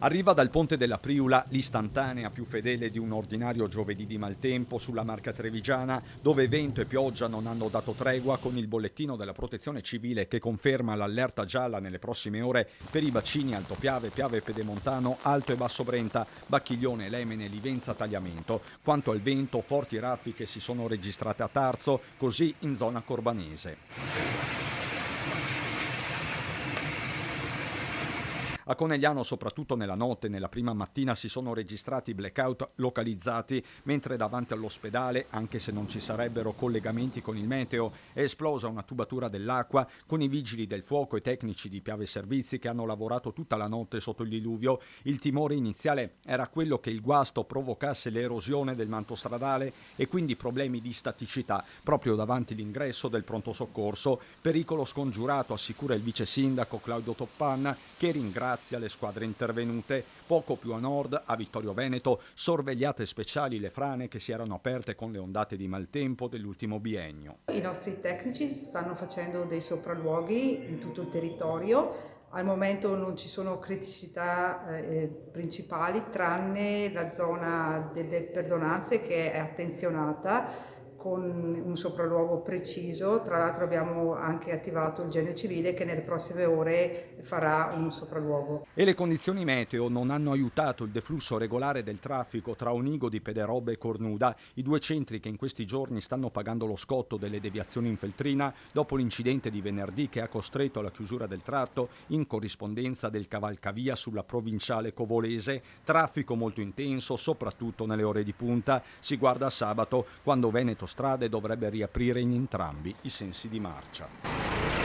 Arriva dal Ponte della Priula l'istantanea più fedele di un ordinario giovedì di maltempo sulla Marca Trevigiana, dove vento e pioggia non hanno dato tregua, con il bollettino della Protezione Civile che conferma l'allerta gialla nelle prossime ore per i bacini Alto Piave, Piave Pedemontano, Alto e Basso Brenta, Bacchiglione, Lemene, Livenza, Tagliamento. Quanto al vento, forti raffiche si sono registrate a Tarso, così in zona corbanese. A Conegliano, soprattutto nella notte e nella prima mattina, si sono registrati blackout localizzati, mentre davanti all'ospedale, anche se non ci sarebbero collegamenti con il meteo, è esplosa una tubatura dell'acqua con i vigili del fuoco e tecnici di Piave Servizi che hanno lavorato tutta la notte sotto il diluvio. Il timore iniziale era quello che il guasto provocasse l'erosione del manto stradale e quindi problemi di staticità proprio davanti all'ingresso del pronto soccorso. Pericolo scongiurato, assicura il vice sindaco Claudio Toppanna, che ringrazia le squadre intervenute. Poco più a nord, a Vittorio Veneto, sorvegliate speciali le frane che si erano aperte con le ondate di maltempo dell'ultimo biennio. I nostri tecnici stanno facendo dei sopralluoghi in tutto il territorio. Al momento non ci sono criticità principali, tranne la zona delle perdonanze che è attenzionata con un sopralluogo preciso. Tra l'altro abbiamo anche attivato il Genio Civile che nelle prossime ore farà un sopralluogo. E le condizioni meteo non hanno aiutato il deflusso regolare del traffico tra Onigo di Pederobbe e Cornuda, i due centri che in questi giorni stanno pagando lo scotto delle deviazioni in Feltrina dopo l'incidente di venerdì che ha costretto alla chiusura del tratto in corrispondenza del cavalcavia sulla provinciale covolese. Traffico molto intenso, soprattutto nelle ore di punta. Si guarda a sabato, quando Veneto Strade dovrebbe riaprire in entrambi i sensi di marcia.